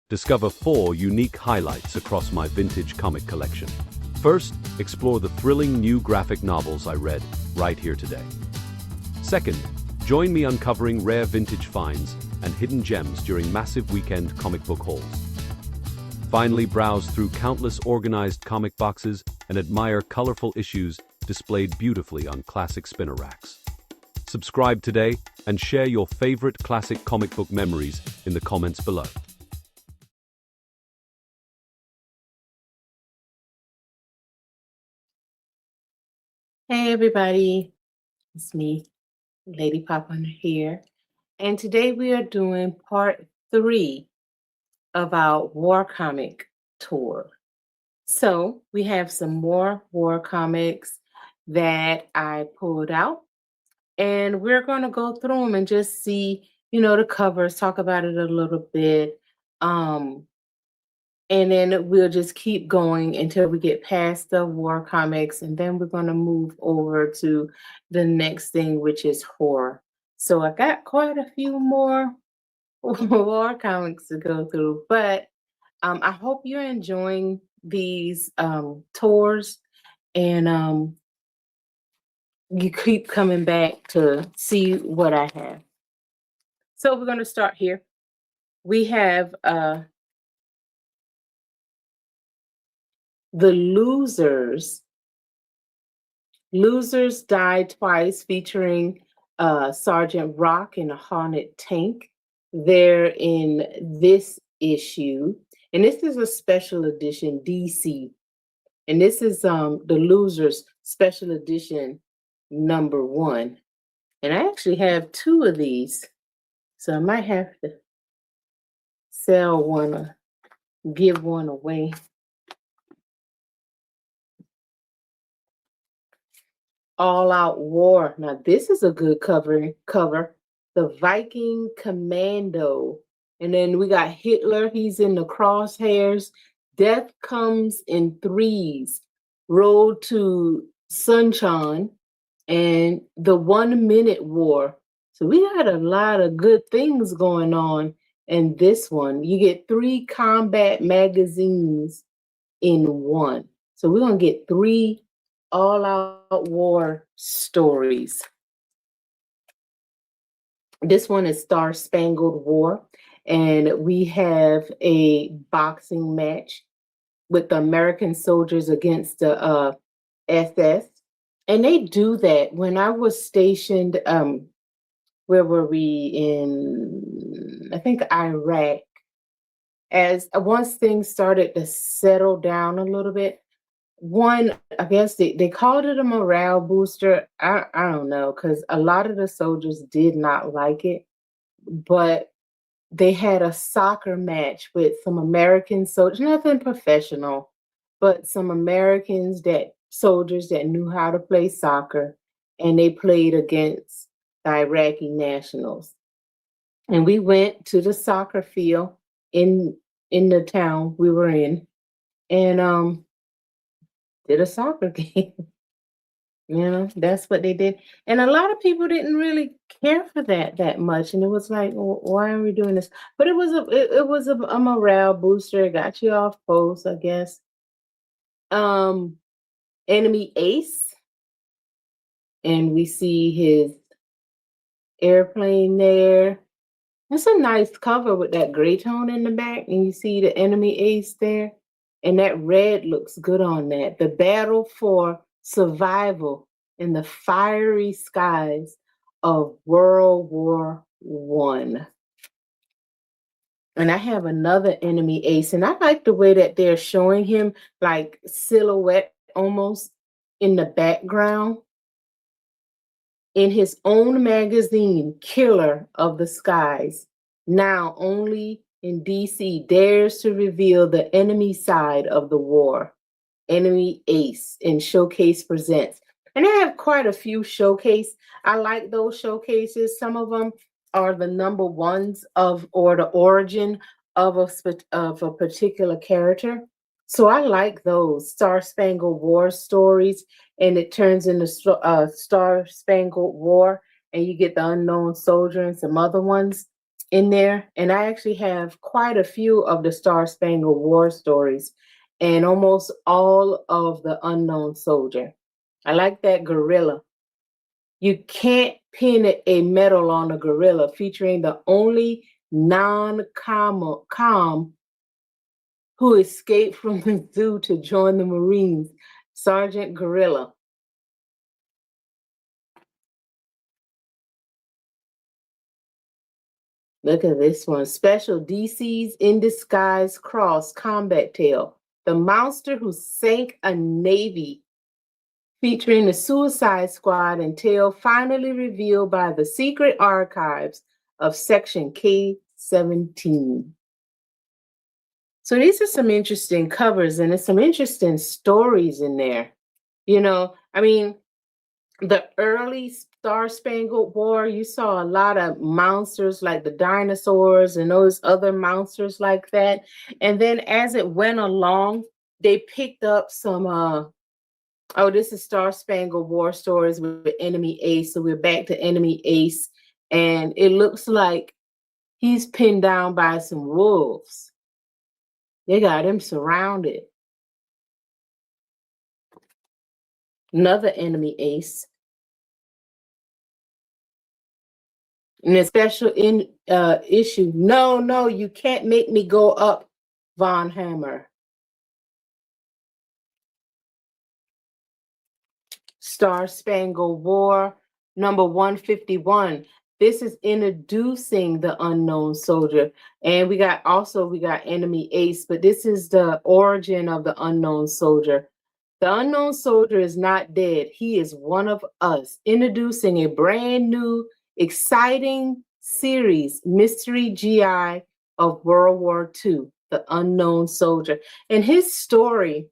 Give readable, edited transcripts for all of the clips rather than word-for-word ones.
Discover 4 unique highlights across my vintage comic collection. First, explore the thrilling new graphic novels I read right here today. Second, join me uncovering rare vintage finds and hidden gems during massive weekend comic book hauls. Finally, browse through countless organized comic boxes and admire colorful issues displayed beautifully on classic spinner racks. Subscribe today and share your favorite classic comic book memories in the comments below. Hey everybody, it's me, Lady Pop here, and today we are doing part 3 of our war comic tour. So we have some more war comics that I pulled out, and we're going to go through them and just see, the covers, talk about it a little bit, and then we'll just keep going until we get past the war comics, and then we're going to move over to the next thing, which is horror. So I got quite a few more war comics to go through, but I hope you're enjoying these tours, and you keep coming back to see what I have. So we're going to start here. We have the Losers. Losers Died Twice, featuring Sergeant Rock in a haunted tank. They're in this issue, and this is a special edition DC, and this is the Losers special edition number 1. And I actually have 2 of these, so I might have to sell one or give one away. All Out War. Now this is a good cover. The Viking Commando. And then we got Hitler. He's in the crosshairs. Death Comes in Threes. Road to Sunshine. And the 1 Minute War. So we got a lot of good things going on in this one. You get 3 combat magazines in one. So we're going to get 3 all-out war stories. This one is Star Spangled War, and we have a boxing match with the American soldiers against the SS. And they do that. When I was stationed, where were we? In, I think, Iraq. As once things started to settle down a little bit, I guess they called it a morale booster. I don't know, because a lot of the soldiers did not like it, but they had a soccer match with some American soldiers, nothing professional, but some soldiers that knew how to play soccer, and they played against the Iraqi nationals. And we went to the soccer field in the town we were in, and did a soccer game. That's what they did. And a lot of people didn't really care for that much. And it was like, well, why are we doing this? But it was a morale booster. It got you off post, I guess. Enemy Ace. And we see his airplane there. It's a nice cover with that gray tone in the back. And you see the Enemy Ace there. And that red looks good on that. The battle for survival in the fiery skies of World War I. And I have another Enemy Ace, and I like the way that they're showing him like silhouette almost in the background. In his own magazine, Killer of the Skies, now only in DC, dares to reveal the enemy side of the war. Enemy Ace in Showcase Presents. And I have quite a few showcase. I like those showcases. Some of them are the number ones or the origin of a particular character. So I like those Star Spangled War stories, and it turns into Star Spangled War, and you get the Unknown Soldier and some other ones. in there, and I actually have quite a few of the Star Spangled War stories and almost all of the Unknown Soldier. I like that gorilla. You can't pin a medal on a gorilla, featuring the only non-com who escaped from the zoo to join the Marines, Sergeant Gorilla. Look at this one. Special DC's In Disguise Cross Combat Tale. The monster who sank a Navy, featuring the Suicide Squad and tale finally revealed by the secret archives of Section K-17. So these are some interesting covers, and there's some interesting stories in there. You know, I mean, the early Star Spangled War, you saw a lot of monsters like the dinosaurs and those other monsters like that. And then as it went along, they picked up some oh, this is Star Spangled War stories with Enemy Ace. So we're back to Enemy Ace, and it looks like he's pinned down by some wolves. They got him surrounded. Another Enemy Ace. And a special issue. No, you can't make me go up, Von Hammer. Star Spangled War, number 151. This is introducing the Unknown Soldier. And we got Enemy Ace, but this is the origin of the Unknown Soldier. The Unknown Soldier is not dead. He is one of us, introducing a brand new, exciting series, Mystery GI of World War II, The Unknown Soldier. And his story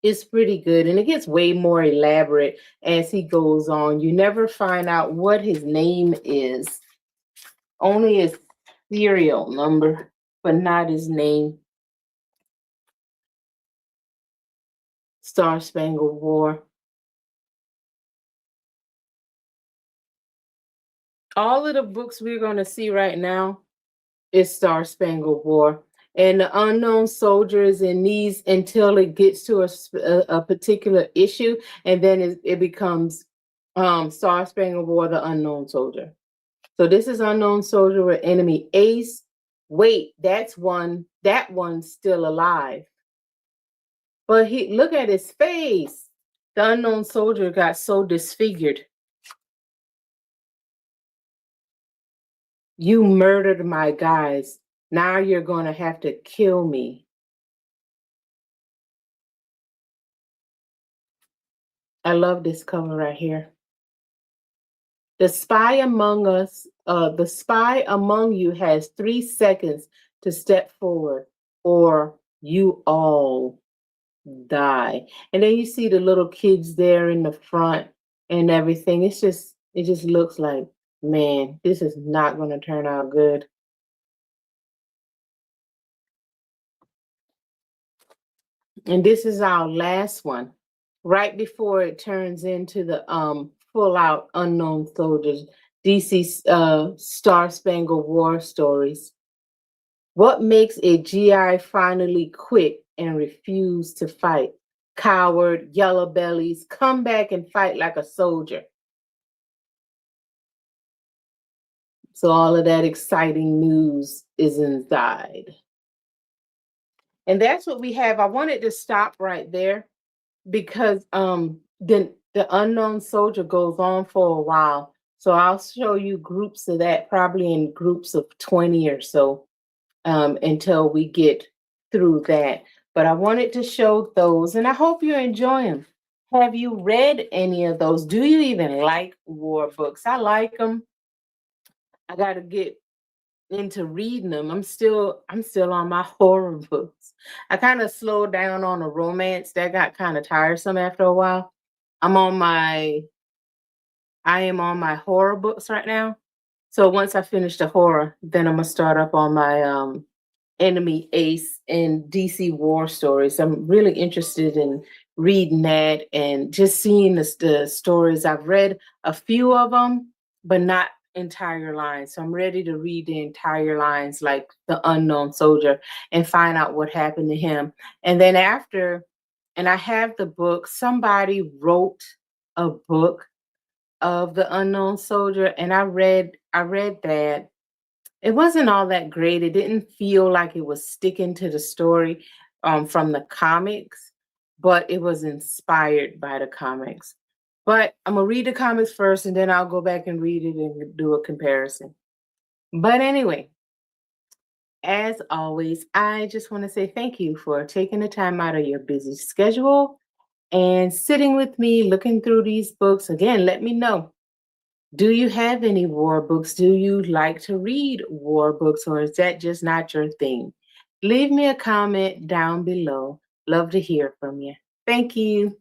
is pretty good, and it gets way more elaborate as he goes on. You never find out what his name is, only his serial number, but not his name. Star Spangled War. All of the books we're going to see right now is Star Spangled War. And the Unknown Soldier is in these until it gets to a particular issue, and then it becomes Star Spangled War, the Unknown Soldier. So this is Unknown Soldier with Enemy Ace. Wait, that one's still alive. But look at his face. The Unknown Soldier got so disfigured. You murdered my guys. Now you're going to have to kill me. I love this cover right here. The spy among you has 3 seconds to step forward, or you all die. And then you see the little kids there in the front and everything. It just looks like, man, this is not going to turn out good. And this is our last one, right before it turns into the full out Unknown Soldiers, DC Star Spangled War stories. What makes a GI finally quit and refuse to fight? Coward, yellow bellies, come back and fight like a soldier. So all of that exciting news is inside. And that's what we have. I wanted to stop right there because the Unknown Soldier goes on for a while. So I'll show you groups of that, probably in groups of 20 or so, until we get through that. But I wanted to show those, and I hope you enjoy them. Have you read any of those? Do you even like war books? I like them. I got to get into reading them. I'm still on my horror books. I kind of slowed down on a romance. That got kind of tiresome after a while. I am on my horror books right now. So once I finish the horror, then I'm gonna start up on my Enemy Ace and DC war stories. I'm really interested in reading that and just seeing the stories. I've read a few of them, but not entire lines. So I'm ready to read the entire lines, like the unknown soldier, and find out what happened to him. And then after, and I have the book, somebody wrote a book of the unknown soldier, and I read that. It wasn't all that great. It didn't feel like it was sticking to the story from the comics, but it was inspired by the comics. But I'm gonna read the comics first, and then I'll go back and read it and do a comparison. But anyway, as always, I just want to say thank you for taking the time out of your busy schedule and sitting with me, looking through these books. Again, let me know. Do you have any war books? Do you like to read war books, or is that just not your thing? Leave me a comment down below. Love to hear from you. Thank you.